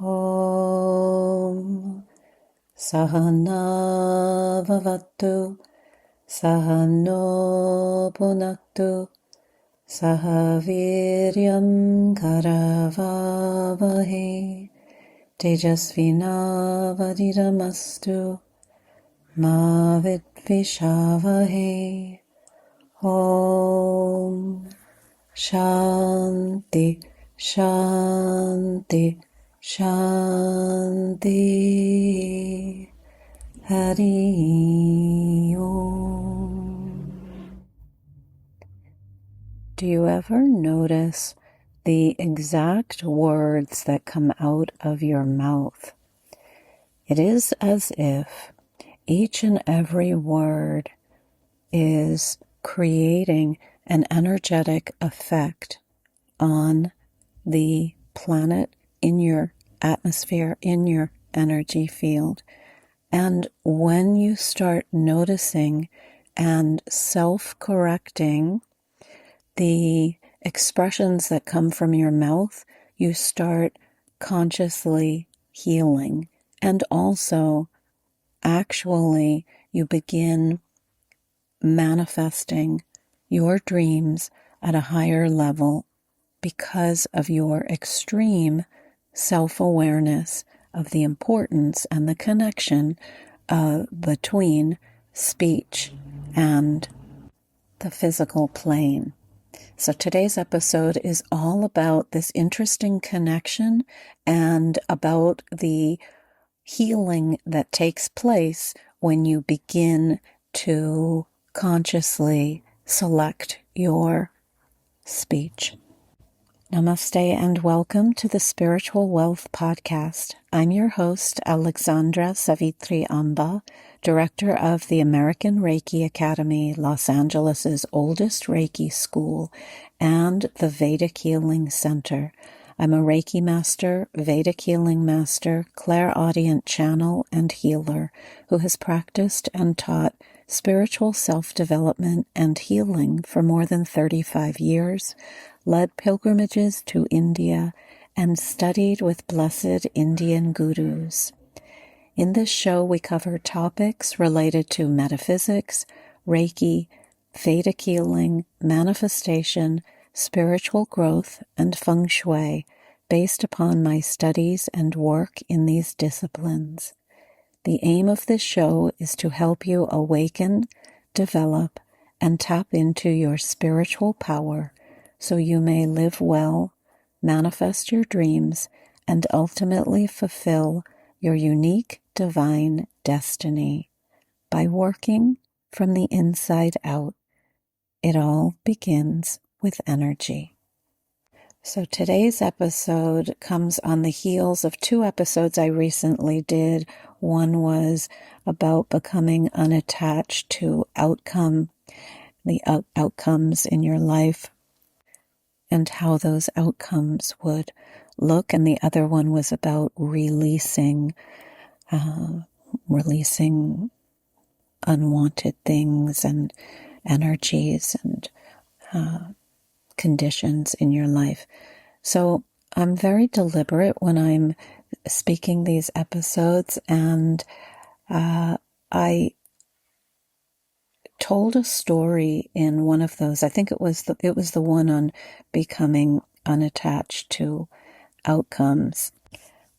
Om Sahana Vavatu Sahano Punaktu Sahaviryam Karavavahe Tejasvinavadidamastu Ma Vidvishavahe. Om Shanti Shanti Shanti. Hari Om. Do you ever notice the exact words that come out of your mouth? It is as if each and every word is creating an energetic effect on the planet, in your atmosphere, in your energy field. And when you start noticing and self-correcting the expressions that come from your mouth, you start consciously healing. And also, actually, you begin manifesting your dreams at a higher level because of your extreme self-awareness of the importance and the connection between speech and the physical plane. So today's episode is all about this interesting connection and about the healing that takes place when you begin to consciously select your speech. Namaste and welcome to the Spiritual Wealth Podcast. I'm your host, Alexandra Savitri Amba, director of the American Reiki Academy, Los Angeles' oldest Reiki school, and the Vedic Healing Center. I'm a Reiki master, Vedic healing master, clairaudient channel, and healer who has practiced and taught spiritual self-development and healing for more than 35 years, led pilgrimages to India, and studied with blessed Indian gurus. In this show, we cover topics related to metaphysics, Reiki, Vedic healing, manifestation, spiritual growth, and feng shui, based upon my studies and work in these disciplines. The aim of this show is to help you awaken, develop, and tap into your spiritual power so you may live well, manifest your dreams, and ultimately fulfill your unique divine destiny by working from the inside out. It all begins with energy. So today's episode comes on the heels of two episodes I recently did. One was about becoming unattached to outcomes in your life and how those outcomes would look. And the other one was about releasing unwanted things and energies and conditions in your life. So I'm very deliberate when I'm speaking these episodes, and I told a story in one of those. I think it was the one on becoming unattached to outcomes,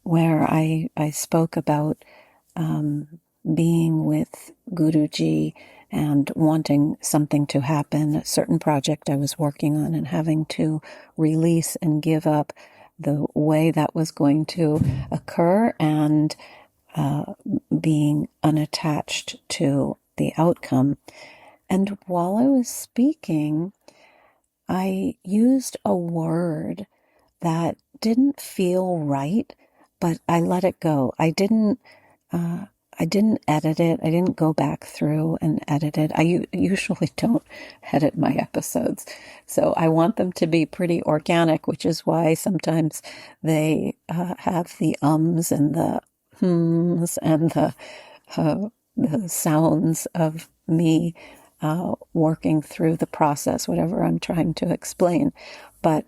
where I spoke about being with Guruji and wanting something to happen, a certain project I was working on, and having to release and give up the way that was going to occur, and being unattached to the outcome. And while I was speaking, I used a word that didn't feel right, but I let it go. I didn't edit it. I didn't go back through and edit it. I usually don't edit my episodes. So I want them to be pretty organic, which is why sometimes they have the ums and the hms and the sounds of me working through the process, whatever I'm trying to explain. But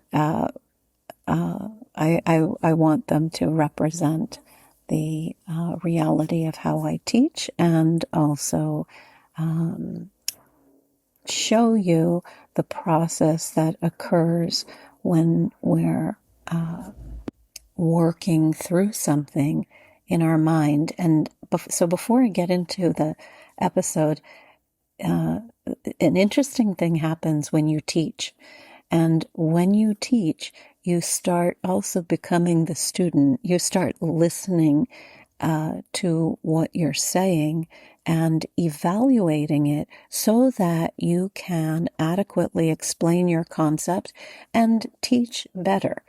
I want them to represent the reality of how I teach, and also show you the process that occurs when we're working through something in our mind. And so before I get into the episode, an interesting thing happens when you teach. And when you teach, you start also becoming the student. You start listening to what you're saying and evaluating it so that you can adequately explain your concept and teach better.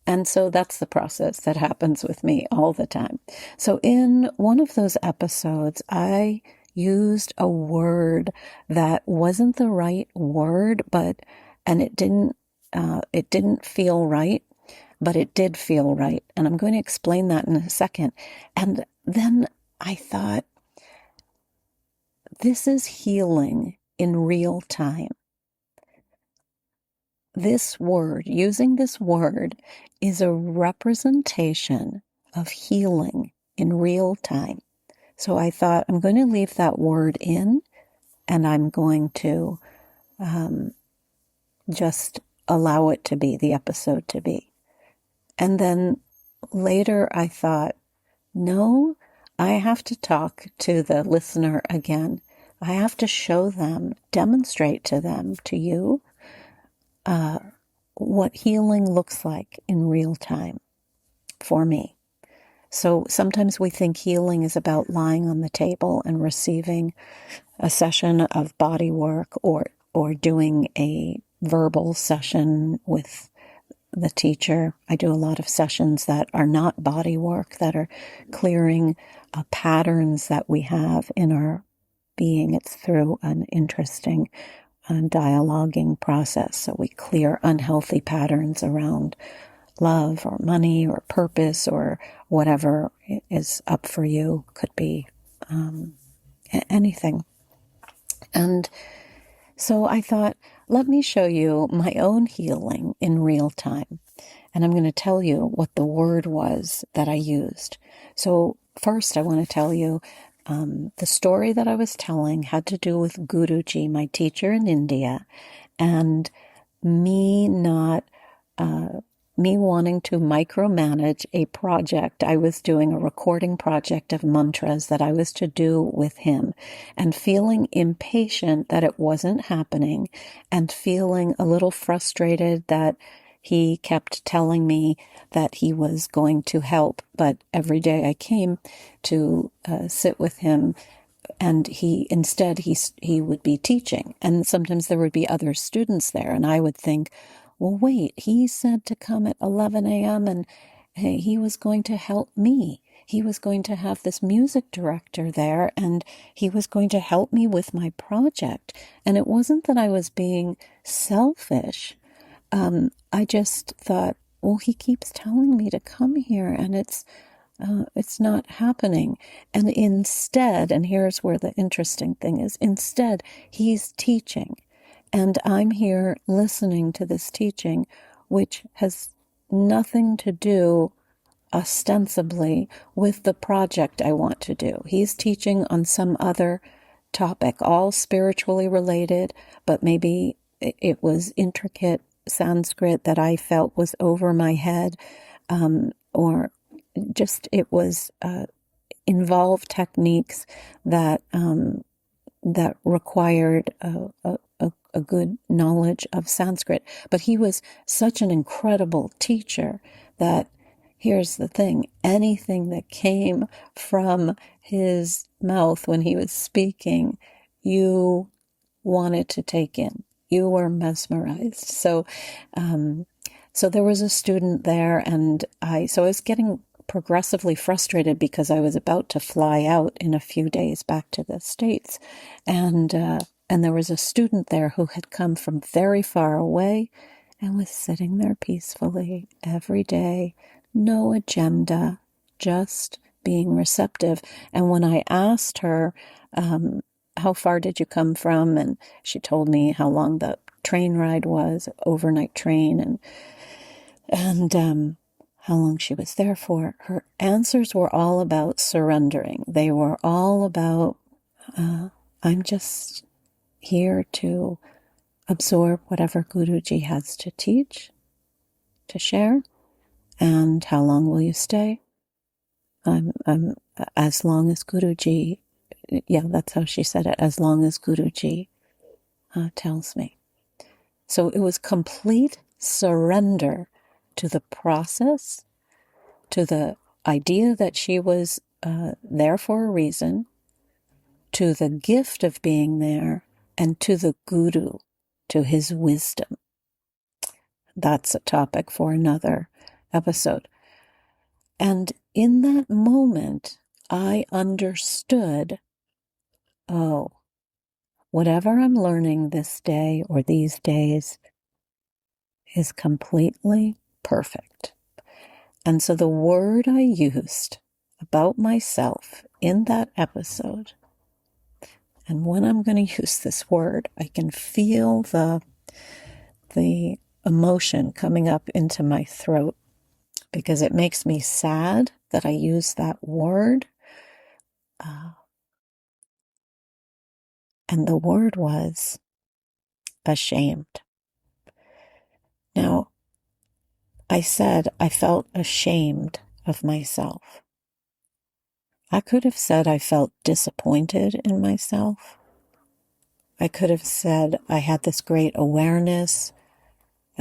And so that's the process that happens with me all the time. So in one of those episodes, I used a word that wasn't the right word, and it didn't feel right, but it did feel right. And I'm going to explain that in a second. And then I thought, this is healing in real time. This word, using this word, is a representation of healing in real time. So I thought, I'm going to leave that word in, and I'm going to just allow it to be, the episode to be. And then later I thought, no, I have to talk to the listener again. I have to show them, demonstrate to them, to you, what healing looks like in real time for me. So sometimes we think healing is about lying on the table and receiving a session of body work, or doing a verbal session with the teacher. I do a lot of sessions that are not body work, that are clearing patterns that we have in our being. It's through an interesting dialoguing process. So we clear unhealthy patterns around love or money or purpose or whatever is up for you. Could be anything. And so I thought, let me show you my own healing in real time. And I'm going to tell you what the word was that I used. So first, I want to tell you the story that I was telling had to do with Guruji, my teacher in India, and me not me wanting to micromanage a project. I was doing a recording project of mantras that I was to do with him, and feeling impatient that it wasn't happening, and feeling a little frustrated that he kept telling me that he was going to help, but every day I came to sit with him, and he would be teaching, and sometimes there would be other students there, and I would think, well, wait, he said to come at 11 a.m. and he was going to help me. He was going to have this music director there, and he was going to help me with my project. And it wasn't that I was being selfish. I just thought, well, he keeps telling me to come here, and it's not happening. And instead, and here's where the interesting thing is, instead, he's teaching. And I'm here listening to this teaching, which has nothing to do ostensibly with the project I want to do. He's teaching on some other topic, all spiritually related, but maybe it was intricate Sanskrit that I felt was over my head, or just it was involved techniques that required a good knowledge of Sanskrit. But he was such an incredible teacher that, here's the thing, anything that came from his mouth when he was speaking, you wanted to take in. You were mesmerized. So there was a student there, and I was getting progressively frustrated because I was about to fly out in a few days back to the States. And there was a student there who had come from very far away and was sitting there peacefully every day, no agenda, just being receptive. And when I asked her, how far did you come from? And she told me how long the train ride was, overnight train, and and how long she was there for, her answers were all about surrendering. They were all about, I'm just here to absorb whatever Guruji has to teach, to share. And how long will you stay? I'm as long as Guruji, yeah, that's how she said it, as long as Guruji tells me. So it was complete surrender to the process, to the idea that she was there for a reason, to the gift of being there, and to the Guru, to his wisdom. That's a topic for another episode. And in that moment, I understood, oh, whatever I'm learning this day or these days is completely perfect. And so the word I used about myself in that episode, and when I'm going to use this word, I can feel the emotion coming up into my throat because it makes me sad that I use that word. And the word was ashamed. Now, I said I felt ashamed of myself. I could have said I felt disappointed in myself. I could have said I had this great awareness,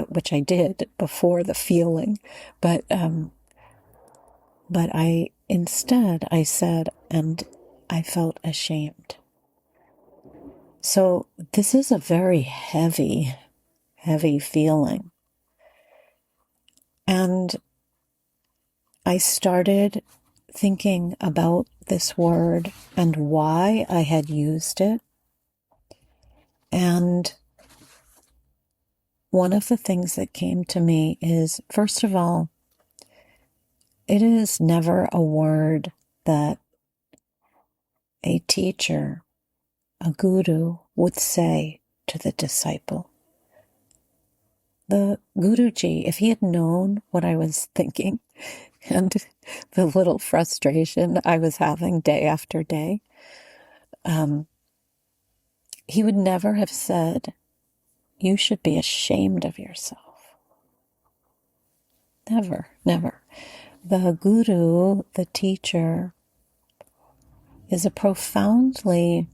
which I did before the feeling, but instead I said, and I felt ashamed. So this is a very heavy feeling. And I started thinking about this word and why I had used it. And one of the things that came to me is, first of all, it is never a word that a teacher, a guru, would say to the disciple. The Guruji, if he had known what I was thinking and the little frustration I was having day after day, he would never have said, you should be ashamed of yourself. Never, never. The guru, the teacher, is a profoundly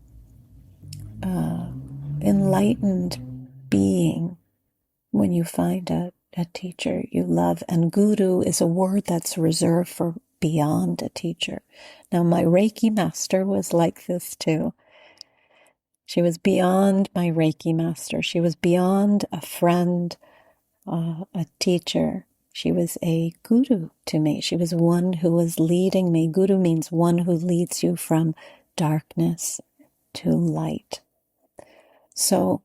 enlightened being when you find a teacher you love. And guru is a word that's reserved for beyond a teacher. Now, my Reiki master was like this too. She was beyond my Reiki master. She was beyond a friend, a teacher. She was a guru to me. She was one who was leading me. Guru means one who leads you from darkness to light. So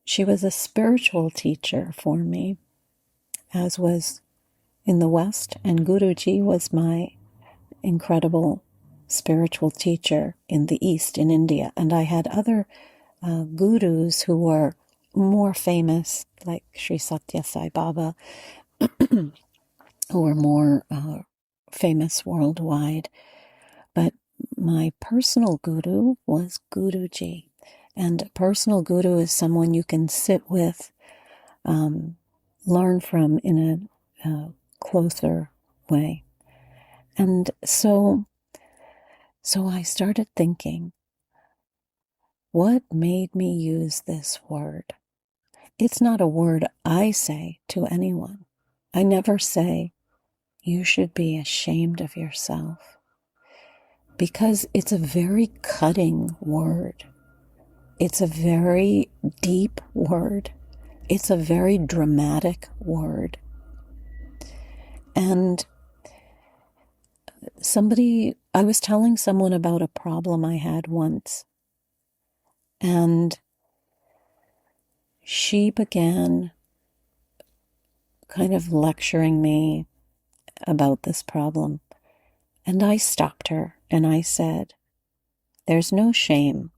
she was a spiritual teacher for me, as was in the West, and Guruji was my incredible spiritual teacher in the East, in India. And I had other gurus who were more famous, like Sri Satya Sai Baba, who were more famous worldwide. But my personal guru was Guruji. And a personal guru is someone you can sit with, learn from in a closer way. And so I started thinking, what made me use this word? It's not a word I say to anyone. I never say, you should be ashamed of yourself, because it's a very cutting word. It's a very deep word. It's a very dramatic word. And I was telling someone about a problem I had once, and she began kind of lecturing me about this problem. And I stopped her and I said, there's no shame,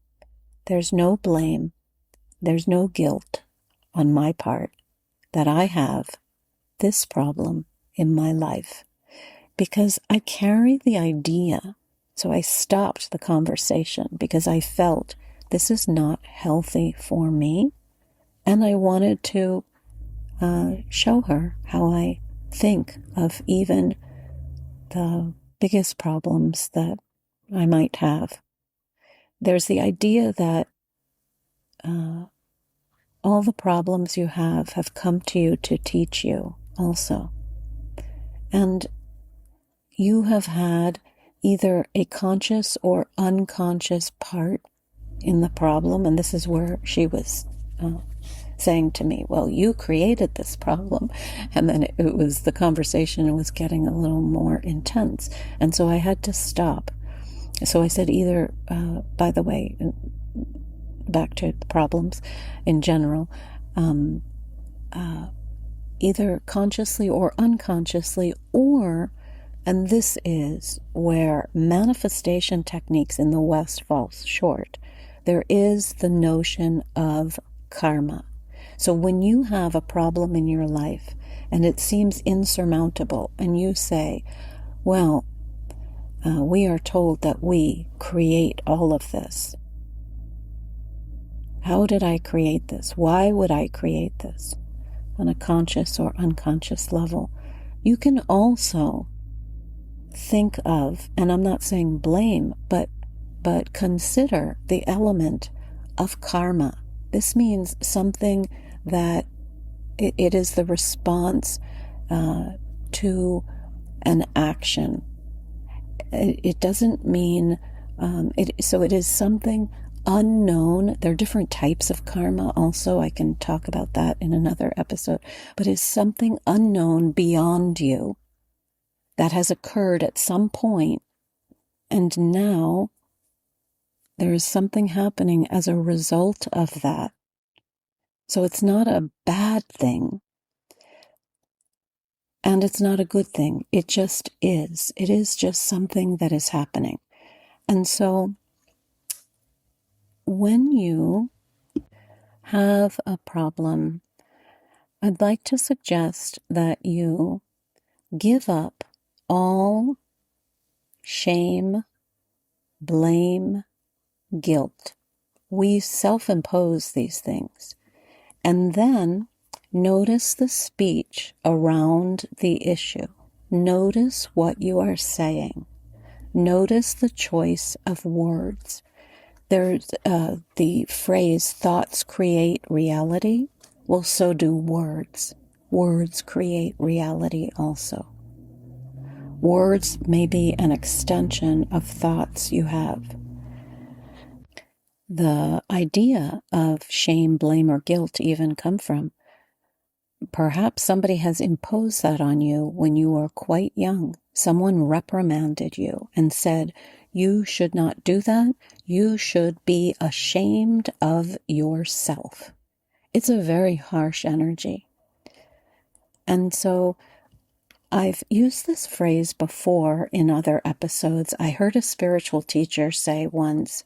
there's no blame, there's no guilt on my part that I have this problem in my life, because I carry the idea. So I stopped the conversation because I felt this is not healthy for me. And I wanted to show her how I think of even the biggest problems that I might have. There's the idea that all the problems you have come to you to teach you also. And you have had either a conscious or unconscious part in the problem. And this is where she was saying to me, well, you created this problem. And then it was, the conversation was getting a little more intense. And so I had to stop. So I said, either, by the way, back to the problems in general, either consciously or unconsciously, or, and this is where manifestation techniques in the West fall short, there is the notion of karma. So when you have a problem in your life and it seems insurmountable, and you say, well, we are told that we create all of this. How did I create this? Why would I create this? On a conscious or unconscious level. You can also think of, and I'm not saying blame, but consider the element of karma. This means something that it is the response to an action. It doesn't mean, so it is something unknown. There are different types of karma also. I can talk about that in another episode. But it's something unknown beyond you that has occurred at some point, and now there is something happening as a result of that. So it's not a bad thing, and it's not a good thing. It just is. It is just something that is happening. And so when you have a problem, I'd like to suggest that you give up all shame, blame, guilt. We self-impose these things. And then notice the speech around the issue. Notice what you are saying. Notice the choice of words. There's the phrase, thoughts create reality. Well, so do words. Words create reality also. Words may be an extension of thoughts you have. The idea of shame, blame, or guilt even come from, perhaps somebody has imposed that on you when you were quite young. Someone reprimanded you and said, you should not do that. You should be ashamed of yourself. It's a very harsh energy. And so I've used this phrase before in other episodes. I heard a spiritual teacher say once,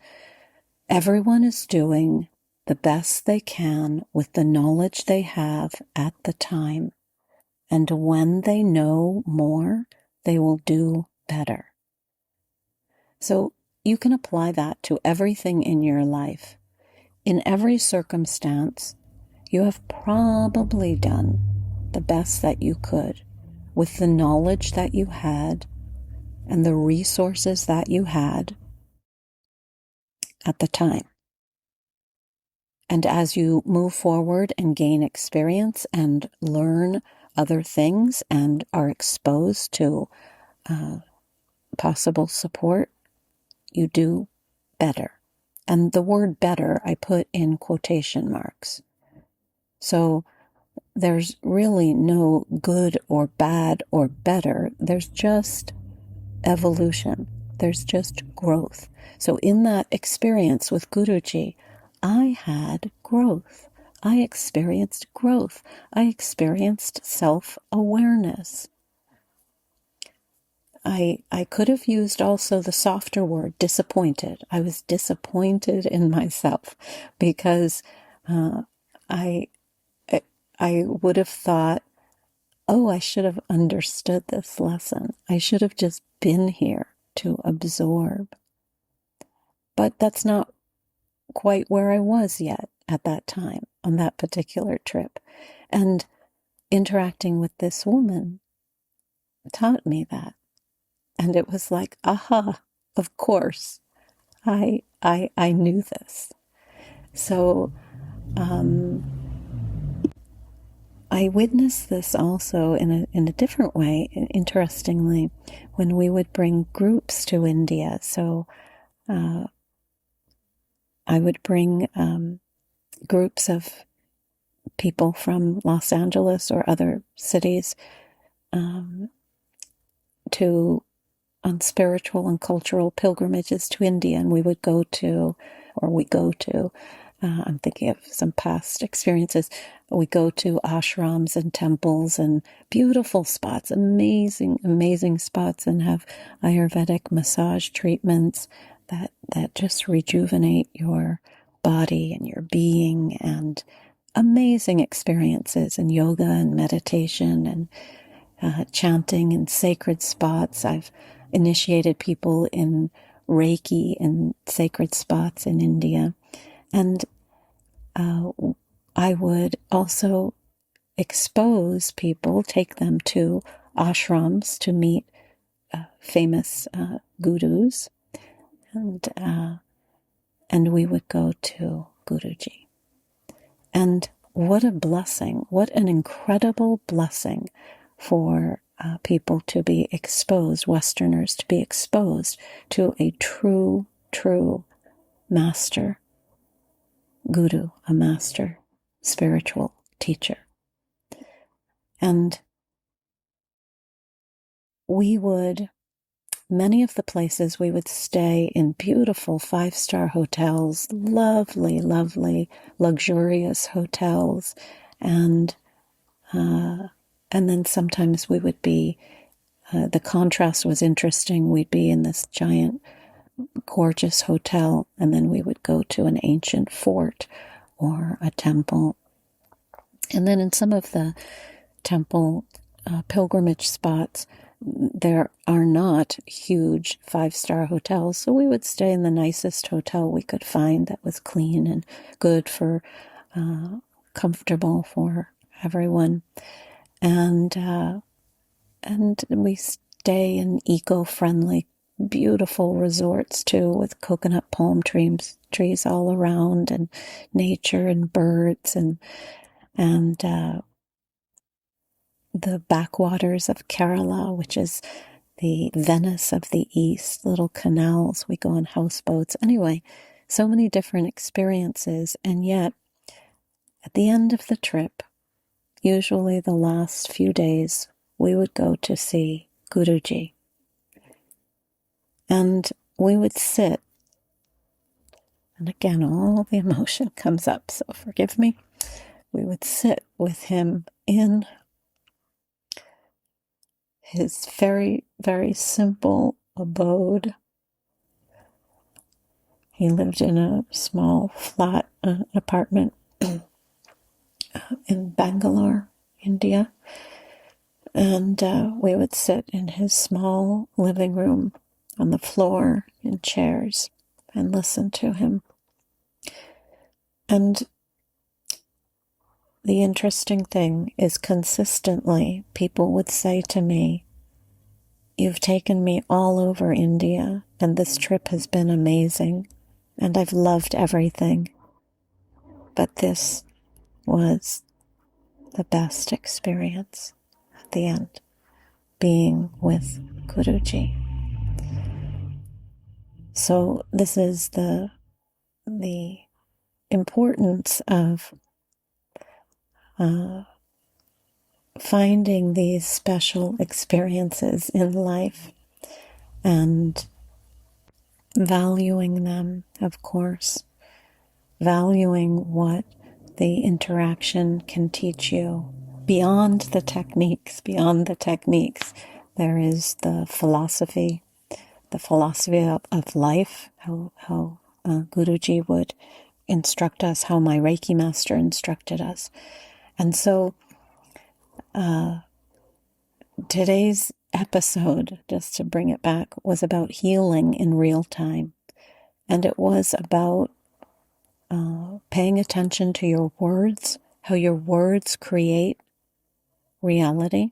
everyone is doing the best they can with the knowledge they have at the time. And when they know more, they will do better. So you can apply that to everything in your life. In every circumstance, you have probably done the best that you could with the knowledge that you had and the resources that you had at the time. And as you move forward and gain experience and learn other things and are exposed to possible support, you do better. And the word better I put in quotation marks. So there's really no good or bad or better. There's just evolution. There's just growth. So in that experience with Guruji, I had growth. I experienced growth. I experienced self-awareness. I could have used also the softer word, disappointed. I was disappointed in myself because I I would have thought, oh, I should have understood this lesson. I should have just been here to absorb. But that's not quite where I was yet at that time on that particular trip. And interacting with this woman taught me that. And it was like, aha, of course, I knew this. So I witnessed this also in a different way, interestingly, when we would bring groups to India. So I would bring groups of people from Los Angeles or other cities to on spiritual and cultural pilgrimages to India, and we would go to, I'm thinking of some past experiences, we go to ashrams and temples and beautiful spots, amazing, amazing spots, and have Ayurvedic massage treatments that just rejuvenate your body and your being, and amazing experiences in yoga and meditation and chanting in sacred spots. I've initiated people in Reiki in sacred spots in India. And I would also expose people, take them to ashrams to meet famous gurus. And we would go to Guruji. And what a blessing, what an incredible blessing for people to be exposed, Westerners to be exposed to a true master guru, a master spiritual teacher. And many of the places we would stay in beautiful 5-star hotels, lovely, lovely, luxurious hotels. And then sometimes we would be, the contrast was interesting. We'd be in this giant, gorgeous hotel, and then we would go to an ancient fort or a temple. And then in some of the temple pilgrimage spots, there are not huge 5-star hotels, so we would stay in the nicest hotel we could find that was clean and good for, comfortable for everyone. And we stay in eco-friendly, beautiful resorts too, with coconut palm trees all around, and nature and birds, and the backwaters of Kerala, which is the Venice of the East, little canals. We go on houseboats. Anyway, so many different experiences. And yet, at the end of the trip, usually the last few days, we would go to see Guruji. And we would sit, and again, all the emotion comes up, so forgive me. We would sit with him in his very, very simple abode. He lived in a small flat apartment in Bangalore, India. And we would sit in his small living room on the floor in chairs and listen to him. And the interesting thing is, consistently people would say to me, "You've taken me all over India, and this trip has been amazing, and I've loved everything. But this was the best experience at the end, being with Guruji." So this is the importance of finding these special experiences in life and valuing them, of course, valuing what the interaction can teach you. Beyond the techniques, there is the philosophy of life, how Guruji would instruct us, how my Reiki master instructed us. And so today's episode, just to bring it back, was about healing in real time. And it was about paying attention to your words, how your words create reality.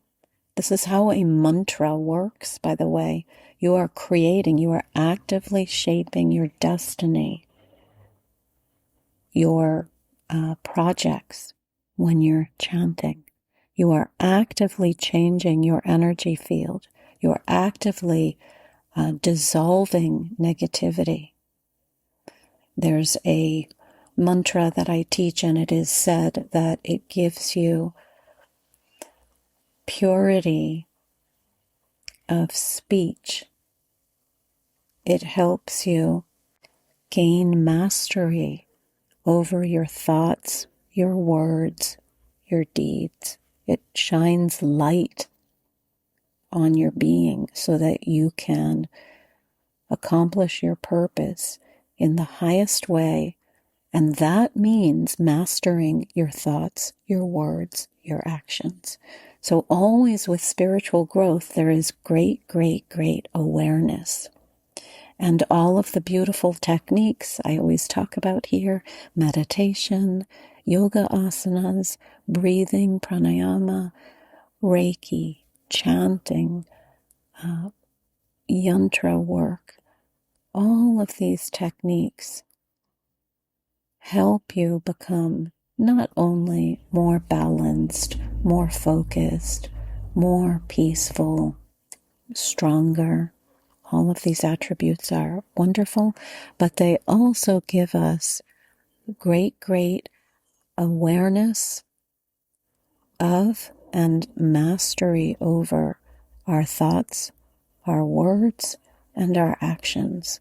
This is how a mantra works, by the way. You are creating, you are actively shaping your destiny, your projects when you're chanting. You are actively changing your energy field. You are actively dissolving negativity. There's a mantra that I teach, and it is said that it gives you purity of speech. It helps you gain mastery over your thoughts, your words, your deeds. It shines light on your being so that you can accomplish your purpose in the highest way. And that means mastering your thoughts, your words, your actions. So always with spiritual growth, there is great, great, great awareness. And all of the beautiful techniques I always talk about here, meditation, yoga asanas, breathing, pranayama, Reiki, chanting, yantra work, all of these techniques help you become not only more balanced, more focused, more peaceful, stronger. All of these attributes are wonderful, but they also give us great, great awareness of and mastery over our thoughts, our words, and our actions.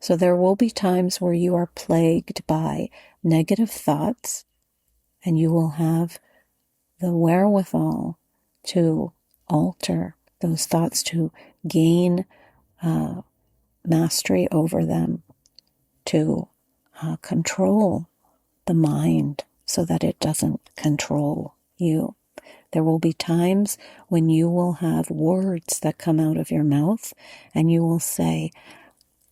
So there will be times where you are plagued by negative thoughts, and you will have the wherewithal to alter those thoughts, to gain mastery over them, to control the mind so that it doesn't control you. There will be times when you will have words that come out of your mouth and you will say,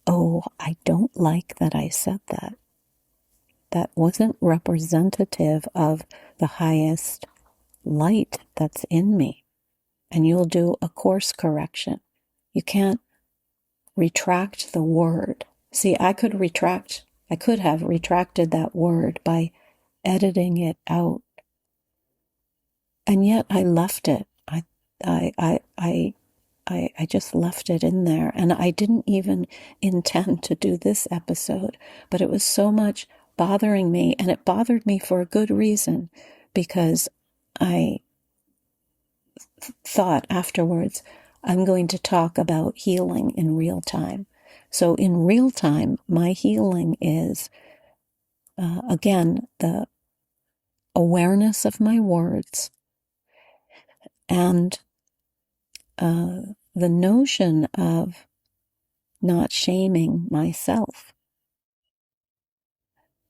"Oh, I don't like that I said that. That wasn't representative of the highest light that's in me." And you'll do a course correction. You can't retract the word. See, I could have retracted that word by editing it out. And yet I left it. I just left it in there. And I didn't even intend to do this episode, but it was so much bothering me, and it bothered me for a good reason, because I thought afterwards, I'm going to talk about healing in real time. So in real time, my healing is, again, the awareness of my words and the notion of not shaming myself,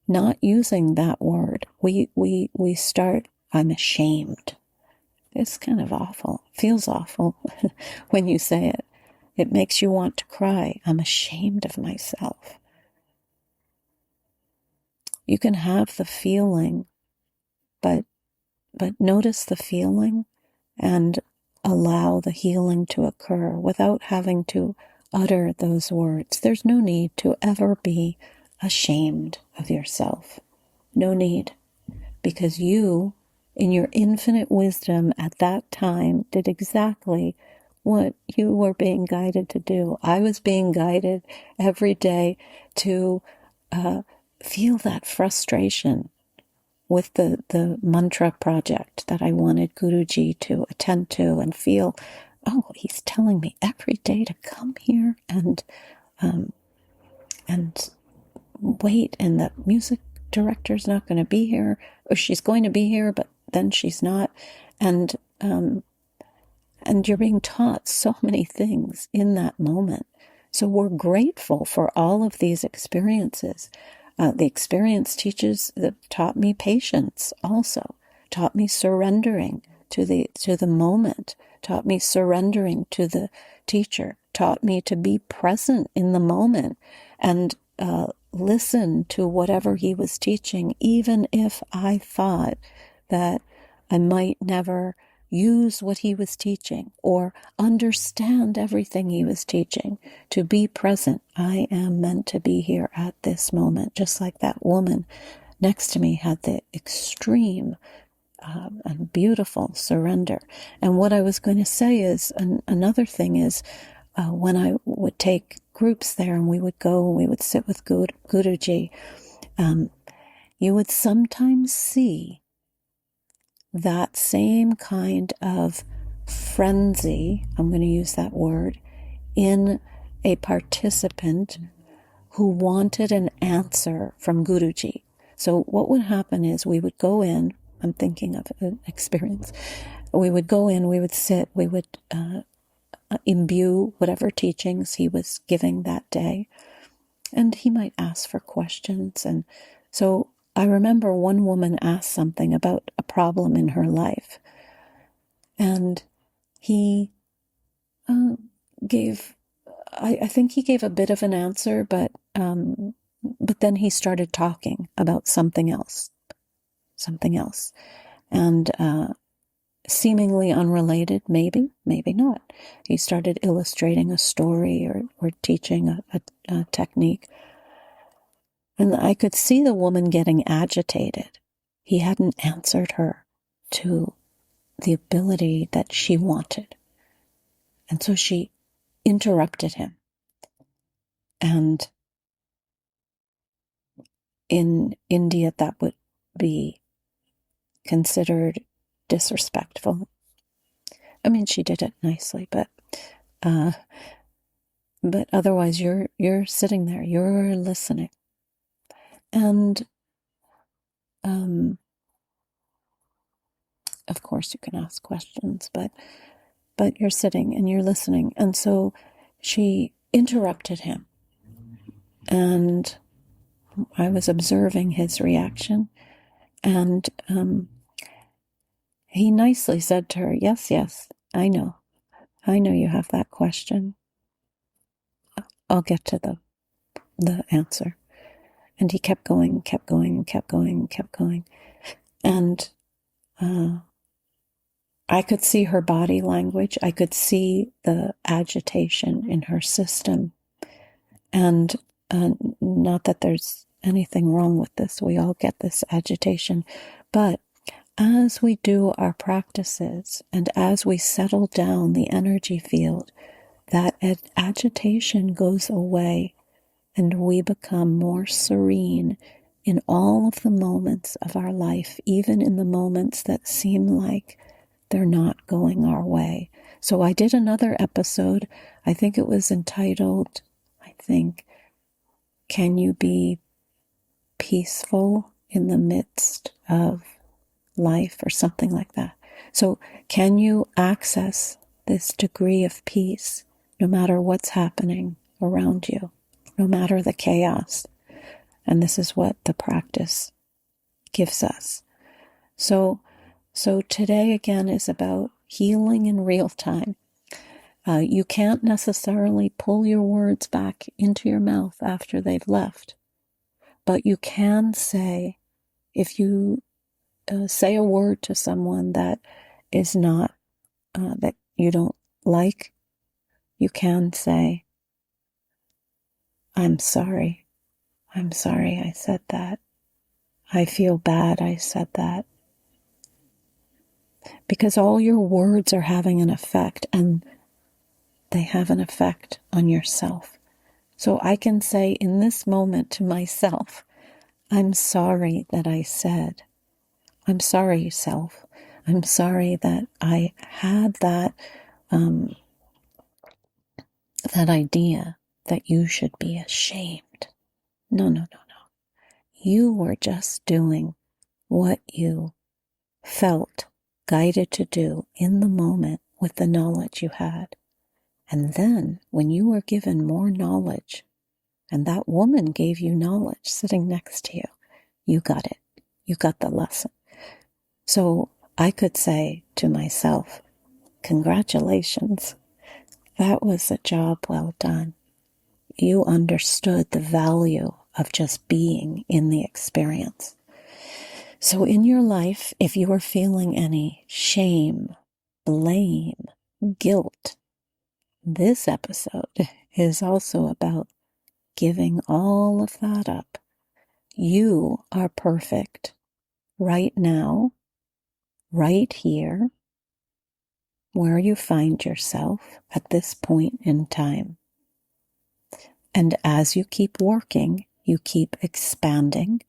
not using that word. We start, I'm ashamed. It's kind of awful. Feels awful when you say it. It makes you want to cry. I'm ashamed of myself. You can have the feeling, but notice the feeling and allow the healing to occur without having to utter those words. There's no need to ever be ashamed of yourself. No need. Because you, in your infinite wisdom at that time, did exactly what you were being guided to do. I was being guided every day to feel that frustration with the mantra project that I wanted Guruji to attend to and feel, oh, he's telling me every day to come here and wait, and the music director's not going to be here, or she's going to be here, but then she's not, and you're being taught so many things in that moment. So we're grateful for all of these experiences. The experience taught me patience also. taught me surrendering to the moment, taught me surrendering to the teacher, taught me to be present in the moment and listen to whatever he was teaching, even if I thought that I might never use what he was teaching or understand everything he was teaching. To be present. I am meant to be here at this moment, just like that woman next to me had the extreme and beautiful surrender. And what I was going to say is, another thing is, when I would take groups there and we would sit with Guruji, you would sometimes see that same kind of frenzy, I'm going to use that word, in a participant who wanted an answer from Guruji. So what would happen is we would go in, I'm thinking of an experience, we would go in, we would sit, we would imbue whatever teachings he was giving that day, and he might ask for questions. And so I remember one woman asked something about a problem in her life, and he gave, I think he gave a bit of an answer, but then he started talking about something else, and seemingly unrelated, maybe not. He started illustrating a story or teaching a technique. And I could see the woman getting agitated. He hadn't answered her to the ability that she wanted. And so she interrupted him. And in India, that would be considered disrespectful. I mean, she did it nicely, but otherwise you're sitting there, you're listening. And of course you can ask questions, but you're sitting and you're listening. And so she interrupted him, and I was observing his reaction, and he nicely said to her, yes, I know you have that question. I'll get to the answer. And he kept going. And I could see her body language. I could see the agitation in her system. And not that there's anything wrong with this. We all get this agitation. But as we do our practices and as we settle down the energy field, that agitation goes away and we become more serene in all of the moments of our life, even in the moments that seem like they're not going our way. So I did another episode. I think it was entitled, Can You Be Peaceful in the Midst of Life, or something like that. So can you access this degree of peace no matter what's happening around you, no matter the chaos? And this is what the practice gives us. So today again is about healing in real time. You can't necessarily pull your words back into your mouth after they've left, but you can say, if you say a word to someone that is not, that you don't like, you can say, I'm sorry I said that. I feel bad I said that. Because all your words are having an effect, and they have an effect on yourself. So I can say in this moment to myself, I'm sorry that I said, I'm sorry, self. I'm sorry that I had that idea that you should be ashamed. No. You were just doing what you felt guided to do in the moment with the knowledge you had. And then when you were given more knowledge, and that woman gave you knowledge sitting next to you, you got it. You got the lesson. So I could say to myself, congratulations, that was a job well done. You understood the value of just being in the experience. So in your life, if you are feeling any shame, blame, guilt, this episode is also about giving all of that up. You are perfect right now, right here, where you find yourself at this point in time. And as you keep working, you keep expanding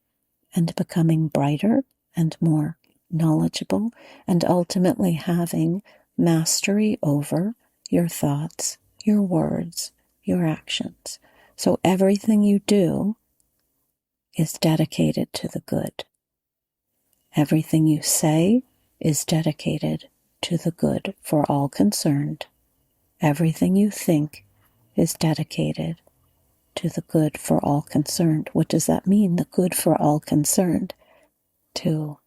and becoming brighter and more knowledgeable, and ultimately having mastery over your thoughts, your words, your actions. So everything you do is dedicated to the good. Everything you say is dedicated to the good for all concerned. Everything you think is dedicated to the good for all concerned. What does that mean, the good for all concerned? To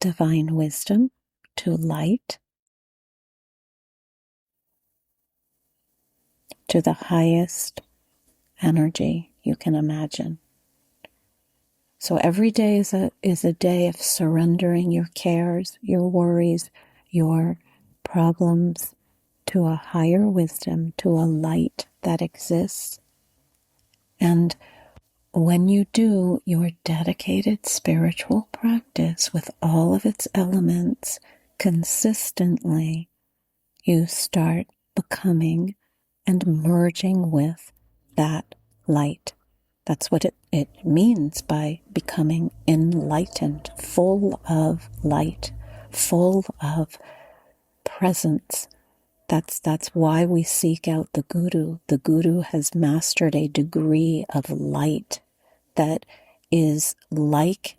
divine wisdom, to light, to the highest energy you can imagine. So every day is a day of surrendering your cares, your worries, your problems to a higher wisdom, to a light that exists. And when you do your dedicated spiritual practice with all of its elements consistently, you start becoming and merging with that light. That's what it means by becoming enlightened, full of light, full of presence. That's why we seek out the guru. The guru has mastered a degree of light that is like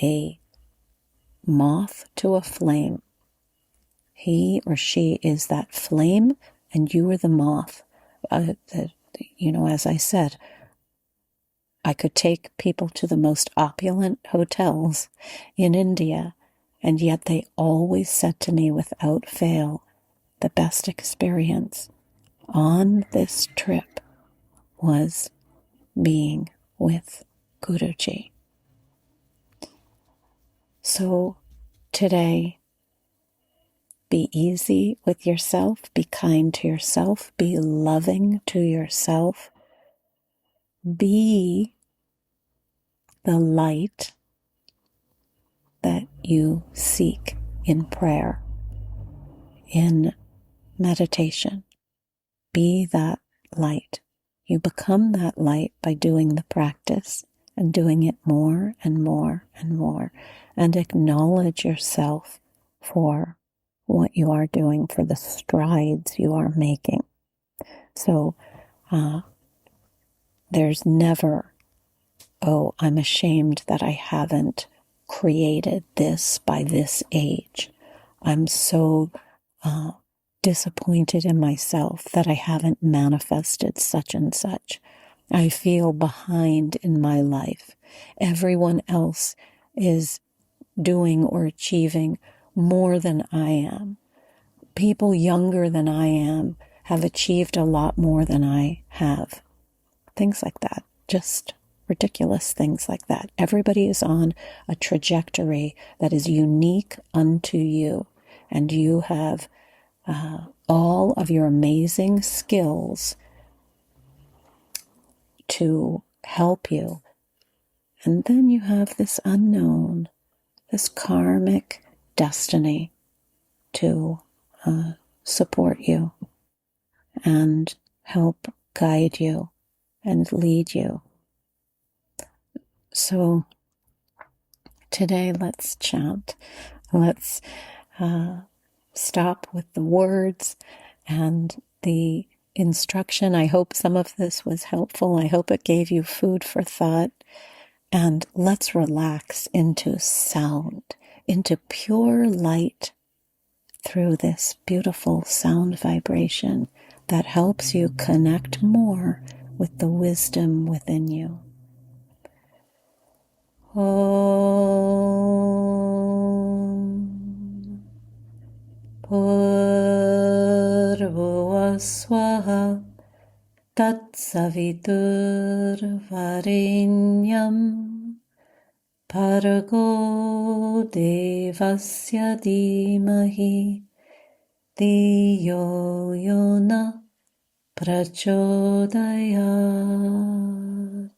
a moth to a flame. He or she is that flame, and you are the moth. As I said, I could take people to the most opulent hotels in India, and yet they always said to me without fail, the best experience on this trip was being with Guruji. So today, be easy with yourself, be kind to yourself, be loving to yourself, be the light that you seek in prayer, in meditation. Be that light. You become that light by doing the practice and doing it more and more and more, and acknowledge yourself for what you are doing, for the strides you are making. So there's never, oh, I'm ashamed that I haven't created this by this age. I'm so disappointed in myself that I haven't manifested such and such. I feel behind in my life. Everyone else is doing or achieving more than I am. People younger than I am have achieved a lot more than I have. Things like that. Just ridiculous things like that. Everybody is on a trajectory that is unique unto you, and you have all of your amazing skills to help you. And then you have this unknown, this karmic destiny to support you and help guide you and lead you. So today, let's chant. Let's stop with the words and the instruction. I hope some of this was helpful. I hope it gave you food for thought. And let's relax into sound, into pure light through this beautiful sound vibration that helps you connect more with the wisdom within you. Om Purvaswaha Tatsaviturvarenyam Bhargo Devasya Dhimahi Dhiyo Yona Prachodayat.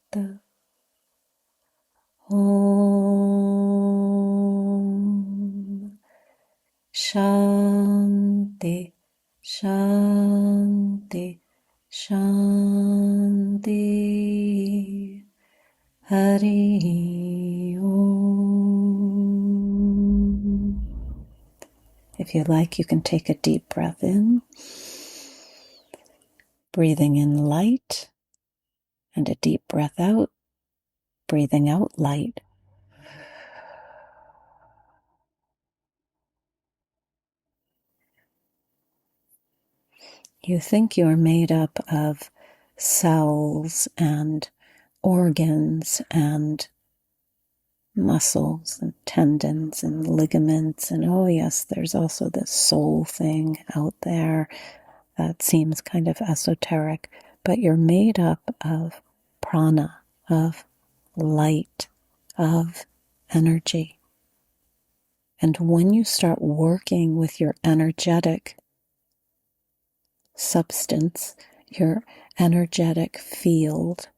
Om Shanti Shanti Shanti Hari Om. If you like, you can take a deep breath in, breathing in light, and a deep breath out, breathing out light. You think you're made up of cells and organs and muscles and tendons and ligaments, and oh yes, there's also this soul thing out there that seems kind of esoteric, but you're made up of prana, of light, of energy. And when you start working with your energetic substance, your energetic field,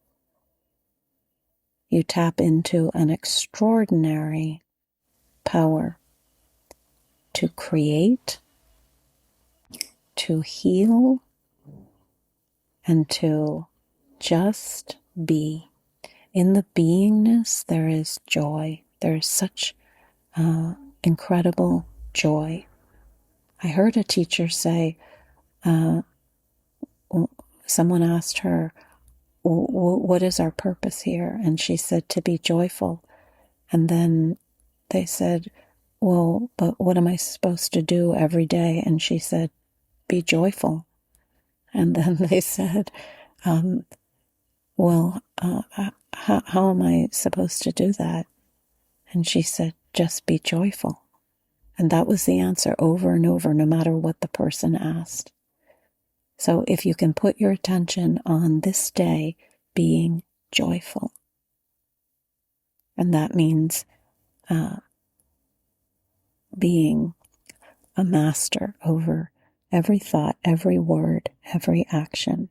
you tap into an extraordinary power to create, to heal, and to just be. In the beingness, there is joy. There is such incredible joy. I heard a teacher say, someone asked her, what is our purpose here? And she said, to be joyful. And then they said, well, but what am I supposed to do every day? And she said, be joyful. And then they said, how am I supposed to do that? And she said, just be joyful. And that was the answer over and over, no matter what the person asked. So if you can put your attention on this day being joyful, and that means being a master over every thought, every word, every action,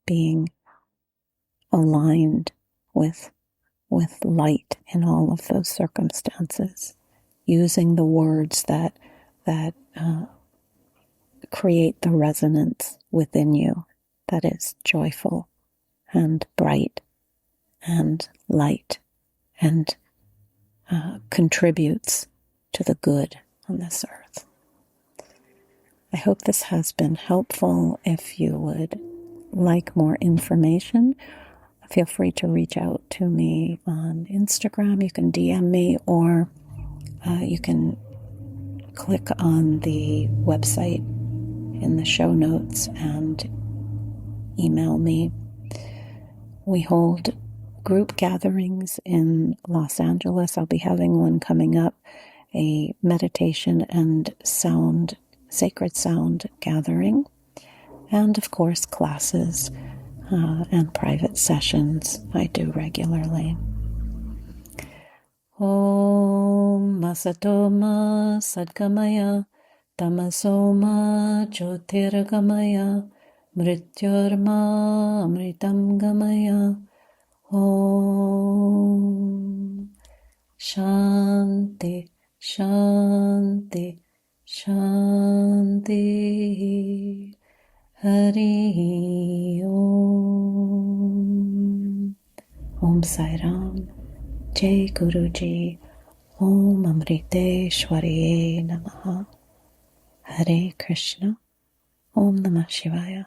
being aligned with light in all of those circumstances, using the words that create the resonance within you that is joyful and bright and light and contributes to the good on this earth. I hope this has been helpful. If you would like more information, feel free to reach out to me on Instagram. You can DM me, or you can click on the website in the show notes and email me. We hold group gatherings in Los Angeles. I'll be having one coming up, a meditation and sound, sacred sound gathering, and of course classes and private sessions I do regularly. Om Masatoma Sadgamaya Tamasoma Jyotirgamaya Mrityurma Amritam Gamaya. Om Shanti Shanti Shanti Hari Om. Om Sai Ram. Jai Guruji. Om Amriteshwariye Namaha. Hare Krishna. Om Namah Shivaya.